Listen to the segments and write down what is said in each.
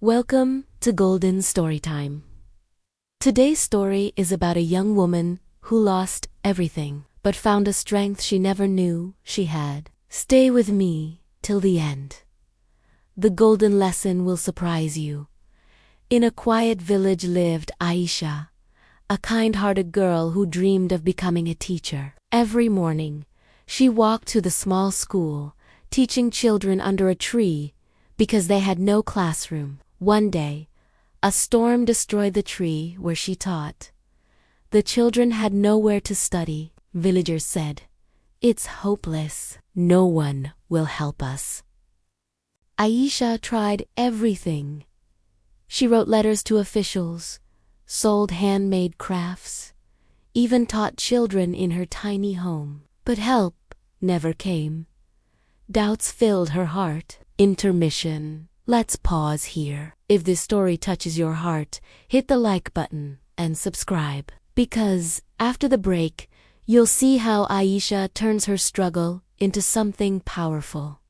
Welcome to Golden Storytime. Today's story is about a young woman who lost everything but found a strength she never knew she had. Stay with me till the end. The golden lesson will surprise you. In a quiet village lived Aisha, a kind-hearted girl who dreamed of becoming a teacher. Every morning, she walked to the small school, teaching children under a tree because they had no classroom. One day, a storm destroyed the tree where she taught. The children had nowhere to study. Villagers said, "It's hopeless. No one will help us." Aisha tried everything. She wrote letters to officials, sold handmade crafts, even taught children in her tiny home. But help never came. Doubts filled her heart. Intermission. Let's pause here. If this story touches your heart, hit the like button and subscribe. Because after the break, you'll see how Aisha turns her struggle into something powerful.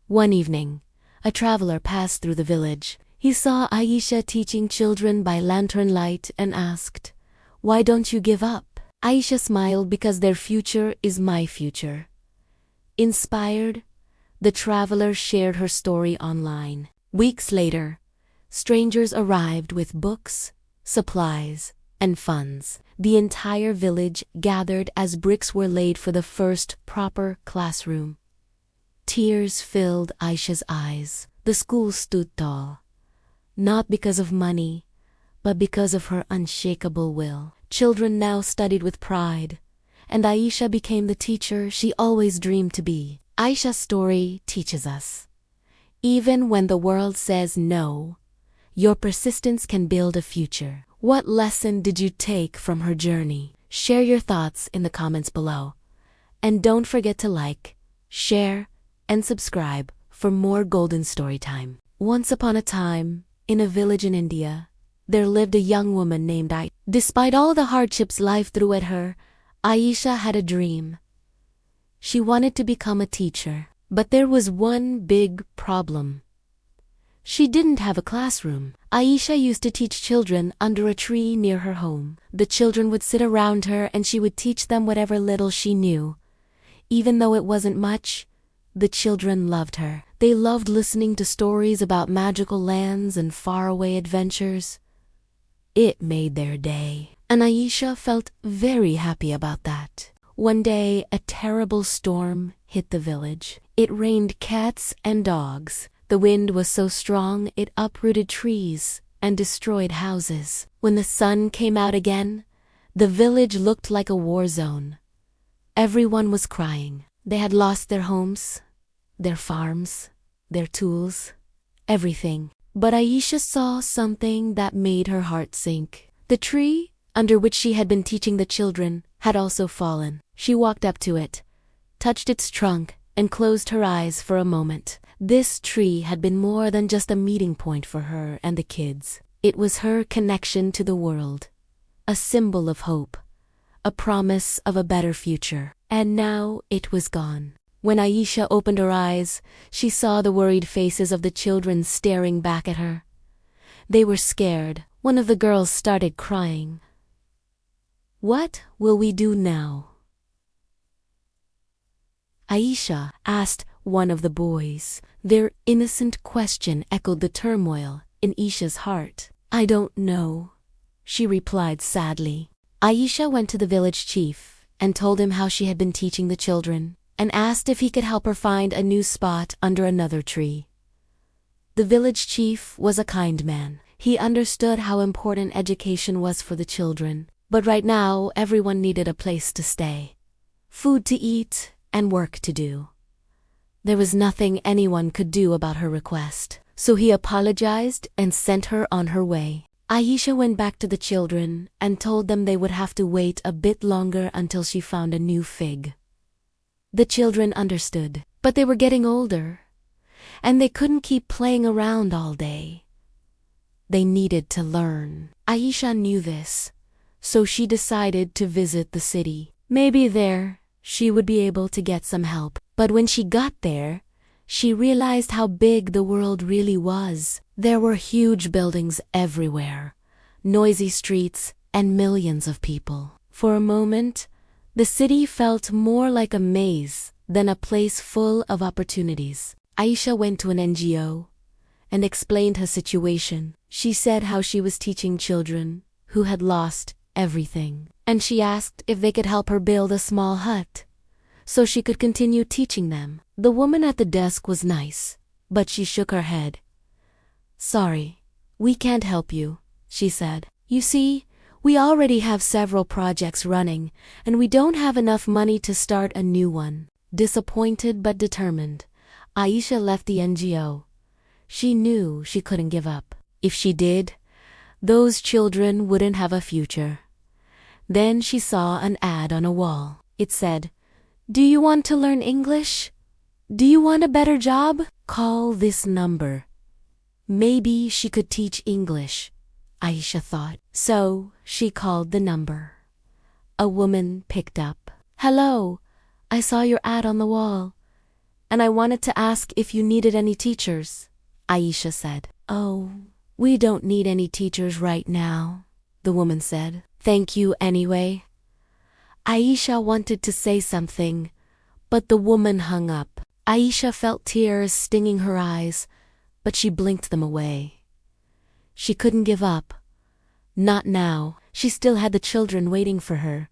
One evening, a traveler passed through the village. He saw Aisha teaching children by lantern light and asked, "Why don't you give up?" Aisha smiled because their future is my future. Inspired, the traveler shared her story online. Weeks later, strangers arrived with books, supplies, and funds. The entire village gathered as bricks were laid for the first proper classroom. Tears filled Aisha's eyes. The school stood tall, not because of money, but because of her unshakable will. Children now studied with pride, and Aisha became the teacher she always dreamed to be. Aisha's story teaches us, even when the world says no, your persistence can build a future. What lesson did you take from her journey? Share your thoughts in the comments below. And don't forget to like, share, and subscribe for more Golden Storytime. Once upon a time, in a village in India, there lived a young woman named Aisha. Despite all the hardships life threw at her, Aisha had a dream. She wanted to become a teacher. But there was one big problem. She didn't have a classroom. Aisha used to teach children under a tree near her home. The children would sit around her and she would teach them whatever little she knew. Even though it wasn't much, the children loved her. They loved listening to stories about magical lands and faraway adventures. It made their day, and Aisha felt very happy about that. One day, a terrible storm hit the village. It rained cats and dogs. The wind was so strong it uprooted trees and destroyed houses. When the sun came out again, the village looked like a war zone. Everyone was crying. They had lost their homes, their farms, their tools, everything. But Aisha saw something that made her heart sink. The tree under which she had been teaching the children had also fallen. She walked up to it, touched its trunk, and closed her eyes for a moment. This tree had been more than just a meeting point for her and the kids. It was her connection to the world, a symbol of hope, a promise of a better future. And now it was gone. When Aisha opened her eyes, she saw the worried faces of the children staring back at her. They were scared. One of the girls started crying. "What will we do now?" Aisha asked one of the boys. Their innocent question echoed the turmoil in Aisha's heart. "I don't know," she replied sadly. Aisha went to the village chief and told him how she had been teaching the children, and asked if he could help her find a new spot under another tree. The village chief was a kind man. He understood how important education was for the children. But right now, everyone needed a place to stay, food to eat, and work to do. There was nothing anyone could do about her request, so he apologized and sent her on her way. Aisha went back to the children and told them they would have to wait a bit longer until she found a new fig. The children understood, but they were getting older, and they couldn't keep playing around all day. They needed to learn. Aisha knew this, so she decided to visit the city. Maybe there, she would be able to get some help. But when she got there, she realized how big the world really was. There were huge buildings everywhere, noisy streets, and millions of people. For a moment, the city felt more like a maze than a place full of opportunities. Aisha went to an NGO and explained her situation. She said how she was teaching children who had lost everything, and she asked if they could help her build a small hut so she could continue teaching them. The woman at the desk was nice, but she shook her head. "Sorry, we can't help you," she said. "You see, we already have several projects running, and we don't have enough money to start a new one." Disappointed but determined, Aisha left the NGO. She knew she couldn't give up. If she did, those children wouldn't have a future. Then she saw an ad on a wall. It said, "Do you want to learn English? Do you want a better job? Call this number." Maybe she could teach English, Aisha thought. So she called the number. A woman picked up. "Hello, I saw your ad on the wall, and I wanted to ask if you needed any teachers," Aisha said. "Oh, we don't need any teachers right now," the woman said. "Thank you anyway." Aisha wanted to say something, but the woman hung up. Aisha felt tears stinging her eyes, but she blinked them away. She couldn't give up. Not now. She still had the children waiting for her,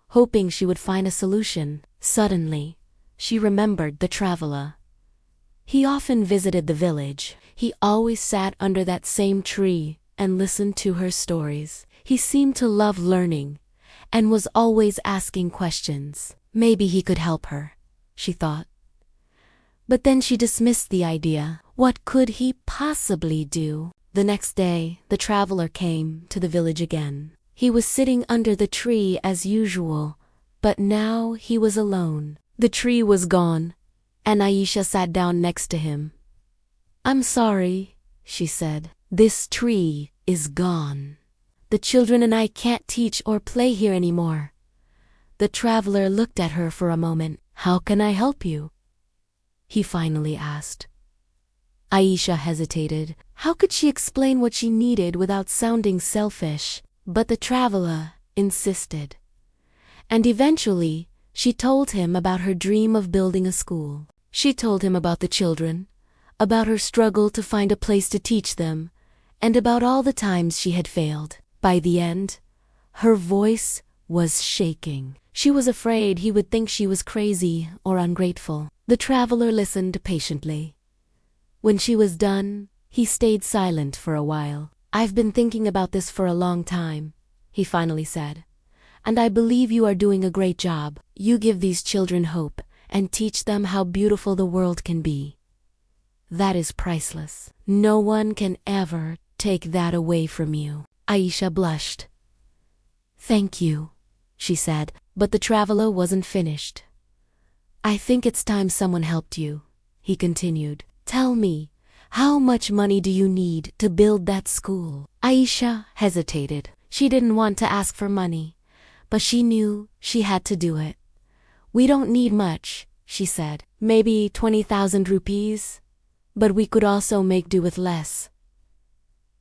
hoping she would find a solution. Suddenly, she remembered the traveler. He often visited the village. He always sat under that same tree and listened to her stories. He seemed to love learning and was always asking questions. Maybe he could help her, she thought. But then she dismissed the idea. What could he possibly do? The next day, the traveler came to the village again. He was sitting under the tree as usual, but now he was alone. The tree was gone, and Aisha sat down next to him. "I'm sorry," she said. "This tree is gone. The children and I can't teach or play here anymore." The traveler looked at her for a moment. "How can I help you?" he finally asked. Aisha hesitated. How could she explain what she needed without sounding selfish? But the traveler insisted. And eventually, she told him about her dream of building a school. She told him about the children, about her struggle to find a place to teach them, and about all the times she had failed. By the end, her voice was shaking. She was afraid he would think she was crazy or ungrateful. The traveler listened patiently. When she was done, he stayed silent for a while. "I've been thinking about this for a long time," he finally said. "And I believe you are doing a great job. You give these children hope and teach them how beautiful the world can be. That is priceless. No one can ever take that away from you." Aisha blushed. "Thank you," she said, but the traveler wasn't finished. "I think it's time someone helped you," he continued. "Tell me, how much money do you need to build that school?" Aisha hesitated. She didn't want to ask for money, but she knew she had to do it. "We don't need much," she said. "Maybe 20,000 rupees, but we could also make do with less."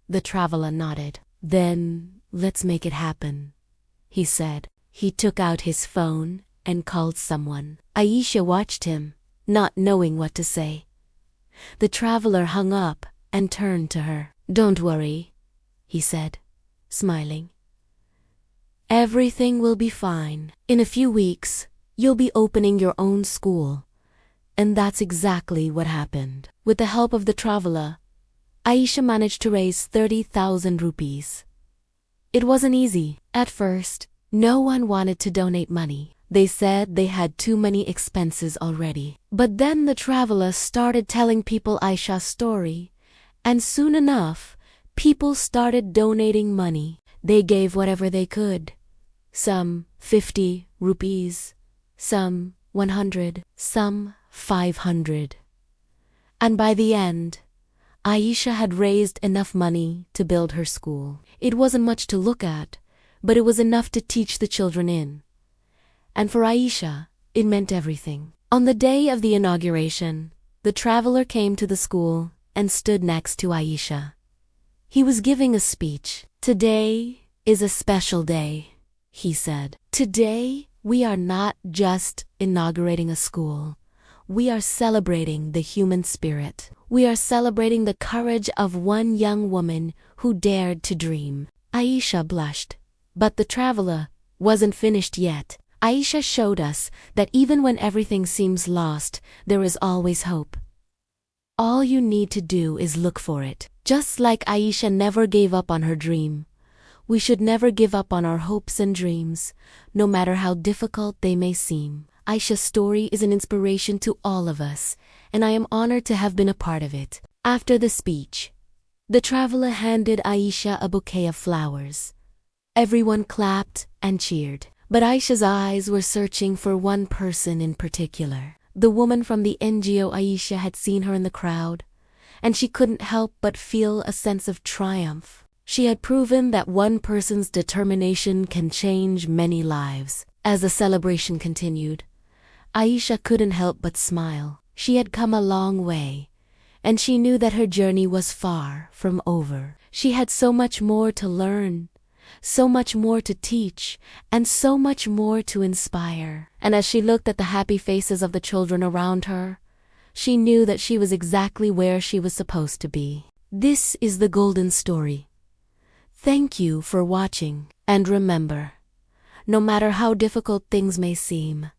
The traveler nodded. "Then let's make it happen," he said. He took out his phone and called someone. Aisha watched him, not knowing what to say. The traveler hung up and turned to her. "Don't worry," he said, smiling. "Everything will be fine. In a few weeks, you'll be opening your own school." And that's exactly what happened. With the help of the traveler, Aisha managed to raise 30,000 rupees. It wasn't easy. At first, no one wanted to donate money. They said they had too many expenses already. But then the traveler started telling people Aisha's story, and soon enough, people started donating money. They gave whatever they could. Some 50 rupees, some 100, some 500. And by the end, Aisha had raised enough money to build her school. It wasn't much to look at, but it was enough to teach the children in. And for Aisha, it meant everything. On the day of the inauguration, The traveler came to the school and stood next to Aisha. He was giving a speech. "Today is a special day," he said. "Today, we are not just inaugurating a school. We are celebrating the human spirit. We are celebrating the courage of one young woman who dared to dream." Aisha blushed. But the traveler wasn't finished yet. Aisha showed us that even when everything seems lost, there is always hope. All you need to do is look for it. Just like Aisha never gave up on her dream, we should never give up on our hopes and dreams, no matter how difficult they may seem. Aisha's story is an inspiration to all of us, and I am honored to have been a part of it. After the speech, the traveler handed Aisha a bouquet of flowers. Everyone clapped and cheered, but Aisha's eyes were searching for one person in particular. The woman from the NGO. Aisha had seen her in the crowd, and she couldn't help but feel a sense of triumph. She had proven that one person's determination can change many lives. As the celebration continued, Aisha couldn't help but smile. She had come a long way, and she knew that her journey was far from over. She had so much more to learn, so much more to teach, and so much more to inspire. And as she looked at the happy faces of the children around her, she knew that she was exactly where she was supposed to be. This is the golden story. Thank you for watching, and remember, no matter how difficult things may seem,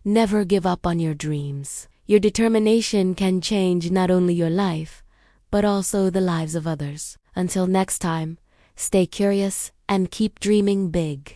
never give up on your dreams. Your determination can change not only your life, but also the lives of others. Until next time, stay curious and keep dreaming big.